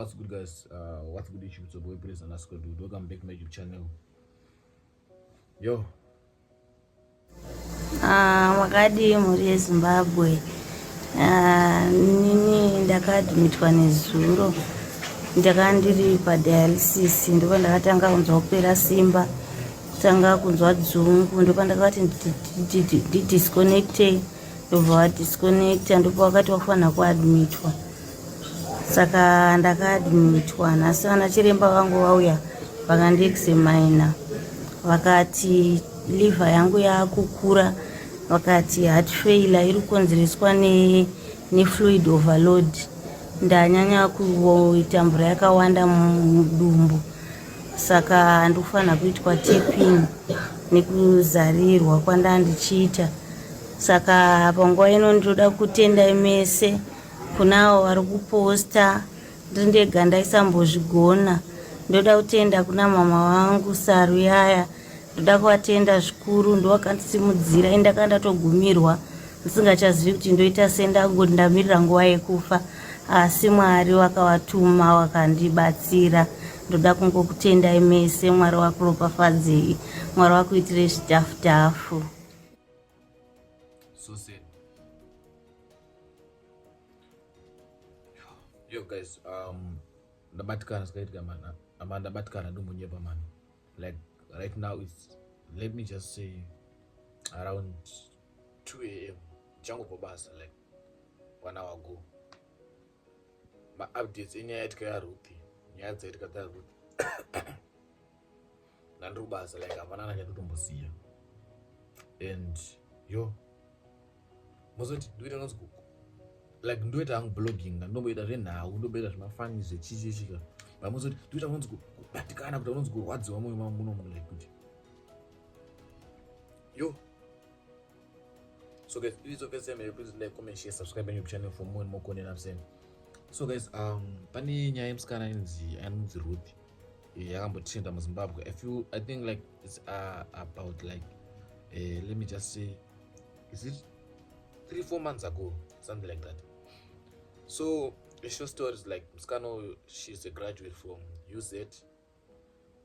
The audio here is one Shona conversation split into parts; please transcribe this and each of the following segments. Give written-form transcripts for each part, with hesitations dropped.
What's good, guys? What's good, YouTube? It's your boy Praise and Asco Dude. Welcome back to my YouTube channel. Yo, Makadi muri yeZimbabwe. Nini ndakadhimitwa nezuro. Ndakandiri padialysis ndipo ndakatanga kunzwa kupera simba, kutanga kunzwa dzungu, ndipo ndakati ndidisconnecte, ndobva vadisconnecta, ndipo vakati wafanira kuadhimitwa. Saka ndakadhimitwa. Nhasi vana chiremba vangu vauya vakandiexamina, vakati liver yangu yaakukura, vakati heart failure iri kukonzereswa nefluid overload. Ndanyanya kuita mvura yakawanda mudumbu, saka ndikufanira kuitwa taping nekuzarirwa kwandandichiita. Saka panguva ino ndinoda kutenda mese kunavo vari kuposta. Ndiri ndega ndaisambozvigona. Ndoda kutenda kuna mama vangu R.i.p. Ndoda kuvatenda zvikuru, ndovakandisimudzira endakandatogumirwa ndisingachazivi kuti ndoita sendangoti ndamirira nguva yekufa, asi Mwari wakavatuma wakandibatsira. Ndoda kungokutendai mese. Mwari wakuropafadzei, Mwari wakuitire zvitafu-tafu. so sad. Yo, guys, ndabatikana skaitika man. Ndabatikana ndumbunyeba man. Like right now it's, let me just say, around 2 a.m. Jango pobasa, like 1 hour ago. My updates in Nyaya ya Ruth. Nyaya ya Ruth. Nandrubasa like avanana chatutombosiya. And yo, mozoti ndoita nonzi like ndoita hangu blogging, ndomboita zvenhau, ndomboita zvemafanisi zvechichika. Mozoti ndoita nonzi kubatikana, kuti unonzi kurwadziwa mwoyo mangu munomu, like kuti yo. So guys, if it's okay, please like, comment, share, subscribe my YouTube channel for more and more content I'm saying. So guys, pane nyaya yemusikana anonzi Ruth, yakambotrenda muZimbabwe. I think like it's about like let me just say, is it 3-4 months ago, something like that. So the short story is like musikana, she's a graduate from UZ,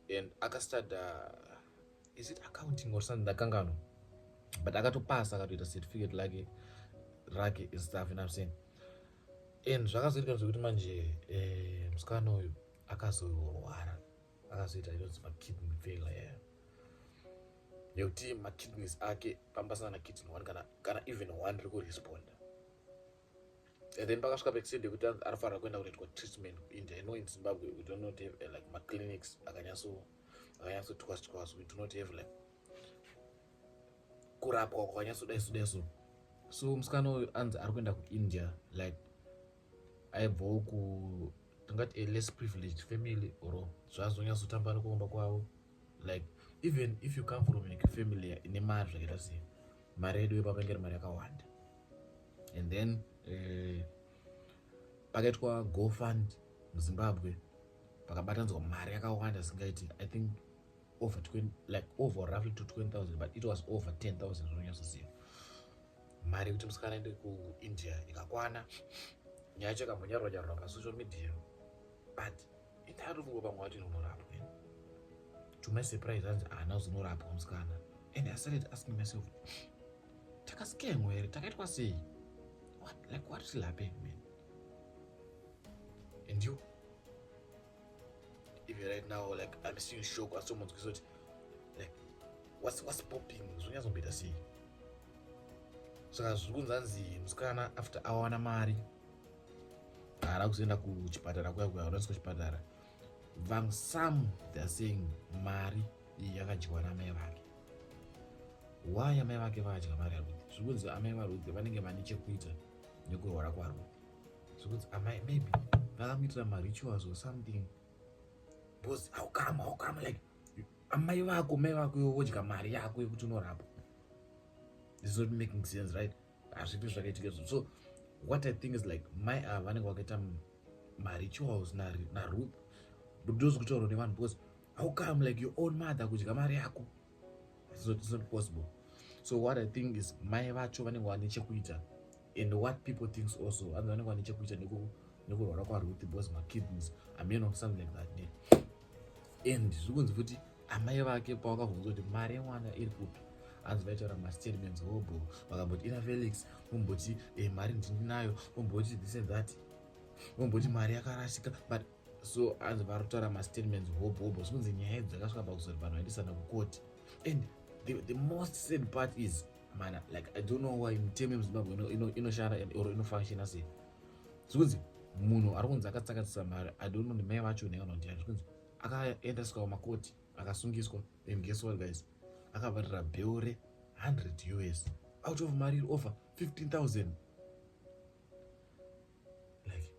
and akastart is it accounting or something dakangano, but akatopasa akatoita certificate rake and stuff, you know what I'm saying. And zvakazoitika zvekuti manje musikana uyu akazorwara, akazoita inonzi makidney failure, yekuti makidneys ake pambasana na kidney 1 kana even 1 riri kuresponda. And then pakasvika paextend yekuti anofanira kuenda kunoitwa treatment kuIndia. In Zimbabwe we do not have like maclinics akanyatsotwaswa, we do not have like kurapwa kwakanyatsodaisodai so. So musikana uyu anzi ari kuenda kuIndia, like aibvawo ku tingati a less privileged family, or zvazonyatsotamba nekuomba kwavo. Like even if you come from like a family ine mari zvakaita sei, mari yedu yepapengera mari yakawanda. And then pakaitwa GoFund muZimbabwe, pakabatanzwa mari yakawanda singaiti, I think over 20, like over roughly to 20,000, but it was over 10,000 zvinonyatsoziva. Mari yekuti musikana aende kuIndia ikakwana. Nyaya yacho yakambonyarwa pasocial media, but itari kufunga pamwe wati unorapwa. To my surprise, hanzi haana uzinorapwa musikana. And I started asking myself, takascamwa here, takaitwa sei? What is happening, man? And you, even right now, like I'm still in shock at someone's result. Like what's popping? Zvonyatsombita sei? Saka zvikunzi hanzi musikana after awana mari haana kuzoenda kuchipatara kuya unoiswa kuchipatara. Some they are saying mari iyi yakadyiwa namai vake. Why amai vake vakadya mari yaRuth? Zvikunzi amai vaRuth vanenge vane chekuita nekurwara kwaRuth. Zvikunzi amai maybe vakamuitira marituals or something, because how come like amai vako mai vako iwo vodya mari yako yekuti unorapwa? This is not making sense, right? Hazvipi zvakaitika. So what I think is like mai ava vanenge vakaita marituals naRuth, but ndozi kutaurwa nevanhu, because how come like your own mother kudya mari yako? It's not possible. So what I think is mai vacho vanenge vane chekuita, and what people thinks also vanenge vane chekuita nekurwara kwaruth because makidneys ameno something like that ne. And zvikunzi futi amai vake pavakabvunza kuti mari yemwana iri kupi, hanzi vaitaura mastatements hobo, vakamboti ina Felix vomboti mari ndinayo, vomboti this and that, vomboti mari yakarashika, but so hanzi varikutaura mastatements hobo. Zvikunzi nyaya dzakasvika pakuzoti vanhu vaendesana kukoti. And the most sad part is mana, like I don't know why mitemo yemuzimbabwe inoshanda or inofunctiona sei. Zvikunzi munhu ari kunzi akatsakatisa mari, I don't know nemai vacho nevanhu ndiani, zvikunzi akaendeswa kumakoti akasungiswa, and guess what guys, akabharira bheu re$100 out of mari iri over 15,000. Like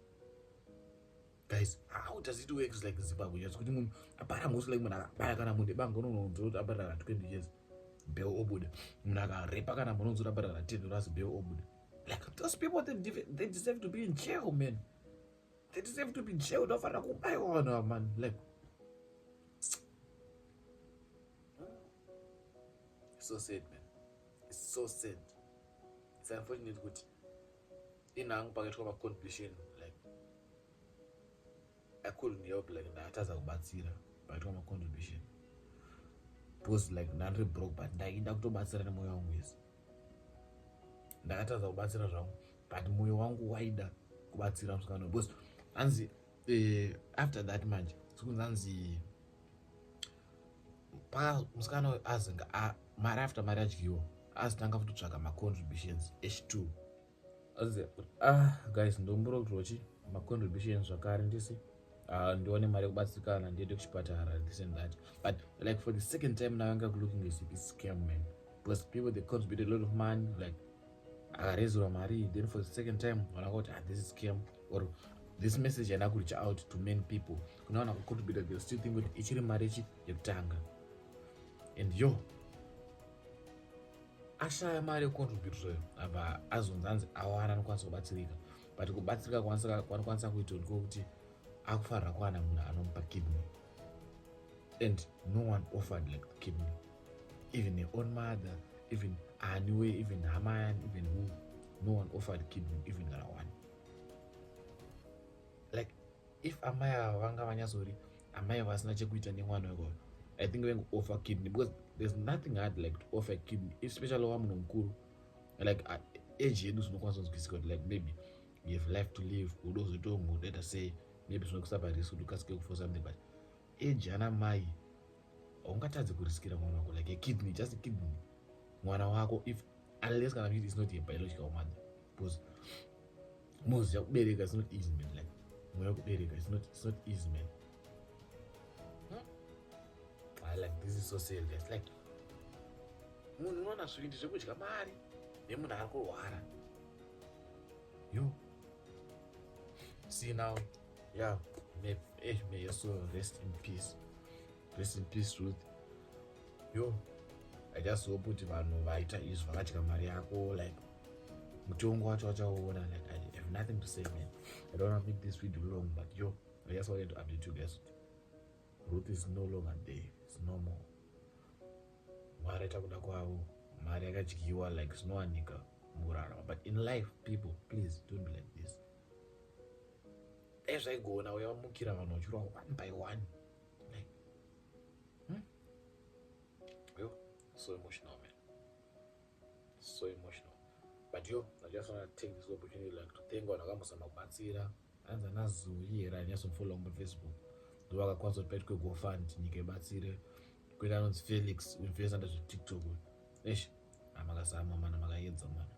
guys, how does it work like Zimbabwe? Yes, kuti munhu apara most like munhu akabaya kana munhu ebanga unonzwa kuti abharira 20 years bheu obuda, munhu akarepa kana munhu unonzwa kuti abharira $10 bheu obuda. Like those people, they deserve to be in jail, man. They deserve to be in jail. Don't find a man. Like, it's so sad, man. It's so sad. It's unfortunate. Good. In a competition, like I couldn't help like that as a batsira, but from a contribution. Because like none broke, but I don't batsira no more ways. Ndakataza kubatsira zvangu but moyo wangu waida kubatsira musikana because anzi after that manje sikunzi anzi pa musikana azinga mari after mari adyiwa azitanga kutotsvaga macontributions h2 azi guys ndombura kuti rochi macontributions zvakare ndisi ndione mari yekubatsirikana ndiende kuchipatara this and that, but like for the second time now I'm looking at this scam, man, because people they contributed a lot of money, like akarezerwa mari, then for the second time vanakoti this is scam or this message yana kureach out to many people kunaona kucontribute, they still think kuti ichiri mari yekutanga. And yo ashaya mari yekucontribute zvoyo apa azonzi anzi awana anokwanisa kubatsirika, but kubatsirika kwanokwanisa kuita ndikokuti akufarira kuwana munhu anomupa kidney, and no one offered like the kidney, even their own mother, even anyway, even Haman, even who, no one offered kidney, even that one. Like, if Amaya vanga vanyasori, Amaya vasina chekuita nemwana wako, I think we offer kidney because there's nothing hard like to offer kidney, especially wamunhu mukuru. Like age yedu sinokwanisa kuzwisisa, like maybe you have life to live, udozotombo, let us say maybe zvinokusaba risk kuti ukasike for something, but age yana mai haungatadzi kuriskira mwana wako like a kidney, just a kidney. Mwana wako, if unless kana kuti is not a biological mother, because most yakubereka is not easy, man. Like mwana kubereka it's not easy, man. Like this is so serious. Like munhu unoona zvikuiti zvekudya mari nemunhu ari kurwara. Yo see now, yeah, may your soul rest in peace. Rest in peace, Ruth. Yo, I just hope kuti vanhu vaita izvi vakadya mari yako, like mutongo wacho wachauona. Like I have nothing to say, man. I don't want to make this video long, but yo, I just wanted to update you guys. Ruth is no longer there. It's no more. Mari itakuda kwavo, mari yakadyiwa, like zvinowanika murarama. But in life, people, please don't be like this. Ezvaigona uyamukira vanhu vachirwa one by one. Like, yo, so emotional, man. So emotional. But yo, I just want to take this opportunity like to thank God akamuzama kubatsira. Anza nazuira nyasomfollow on Facebook. Ndo akakwanisa kuti paitwe GoFund nyika ibatsire. Kwenda anonzi Felix uinvesta ndezveTikTok. Amakazama mana, makaedza mana.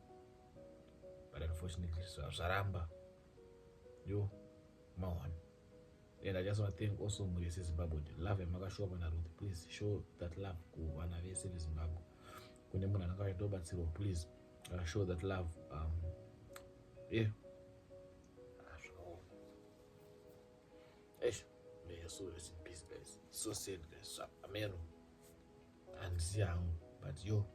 But unfortunately, zvaramba. Yo, one. And I just want to thank also Muresi Zimbabwe. Love and Maka show up on Ruth. Please show that love to one of Zimbabwe. When you want please show that love. Yeah. May your soul rest in peace, guys. So sad, guys. Amen. And young, but yo,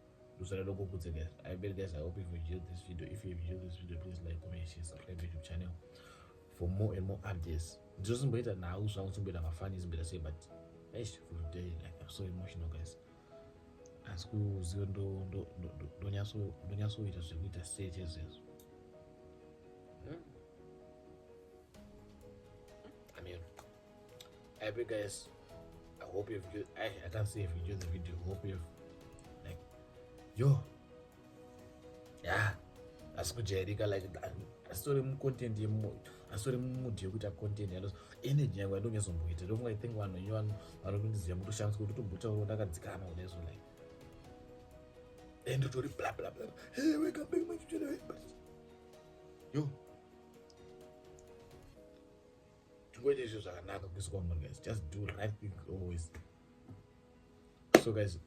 guys. I bet guys, I hope you enjoyed this video. If you enjoyed this video, please like, comment, share, subscribe to the YouTube channel for more and more updates. It doesn't matter now, so I'm better my fun is better say, but for today, like I'm so emotional, guys. As school don't you so it as a stages. I bet guys, I hope you've I can't say if you enjoyed the video. Hope you've like yo. Yeah. Asikujairika like astori mucontent astori mumudi yekuita content yandos energy yangu yandongezomboita don't I think vanhu inyo vanokundiziva mutoshandiswa kuti tombutaura ndakadzikama kuneso like and utori blah blah blah hey wake up my children yo ngoite izvo zvakanaka kuiswa munhu guys just do right thing always. So guys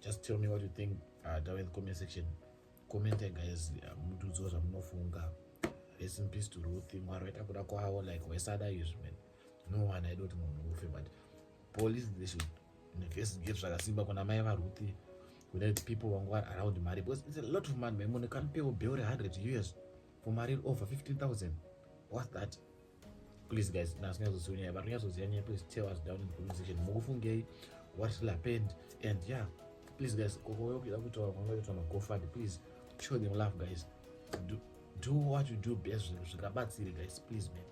just tell me what you think down in the comment section. Comment guys mutudzo zvamunofunga. Rest in peace to Ruth. Mwari waita kuda kwavo like waisada izvi man. No one I don't munhu ufe but police they should investigate zvakasimba kuna mai vaRuth kuna people wangu are around mari because it's a lot of money man. Can't pay a bill 100 US for married over 15,000. What's that? Please guys, please tell us down in the comment section. Mukufungei what happened and yeah, please guys go fund. Please show them love guys. Do what you do best guys, please man.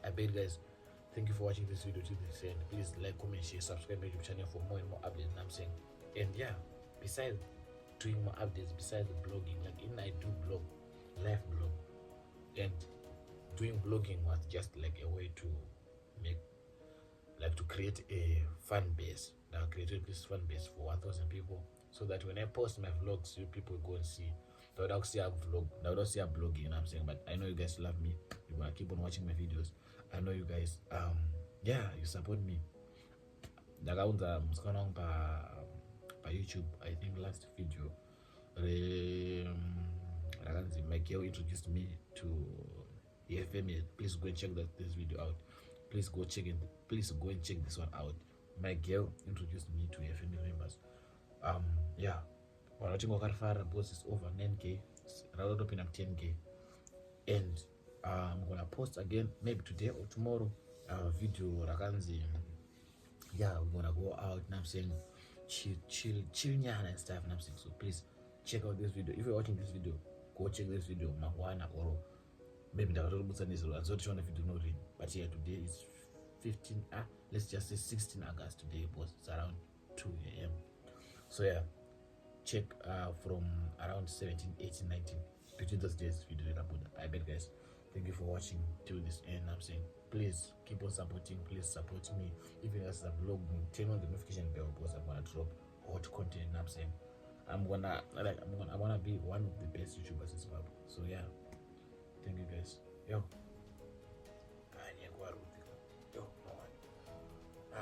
I beg guys. Thank you for watching this video to this end. Please like, comment, share, subscribe my YouTube channel for more and more updates. I'm saying, and yeah, besides doing more updates, besides the blogging, like even I do blog, live blog, and doing blogging was just like a way to make, like to create a fan base. Now I created this fan base for 1,000 people, so that when I post my vlogs, you people go and see. They would see a vlog. They would see a blogging. You know what I'm saying? But I know you guys love me. You wanna keep on watching my videos. I know you guys. Yeah, you support me. Ndakaunza musikana wangu pa YouTube. I think last video. My girl introduced me to FM. Please go and check this video out. Please go check it. Please go and check this one out. My girl introduced me to FM members. Yeah. Boss is over 9k. Rather open up 10k. And I'm gonna post again maybe today or tomorrow video rakanzi. Yeah, we're gonna go out and I'm saying chill nyana and stuff and I'm saying so please check out this video. If you're watching this video, go check this video mangwana or maybe video. But yeah, today is 15 let's just say 16 August today, boss. It's around 2 a.m. So yeah, check from around 17, 18, 19 between those days video. I bet guys, thank you for watching till this end. I'm saying please keep on supporting, please support me. Even as a blog, turn on the notification bell because I'm gonna drop hot content. I'm saying I wanna be one of the best YouTubers in Zimbabwe. So yeah, thank you guys. Yo, no one.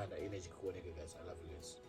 And the energy guys, I love you guys.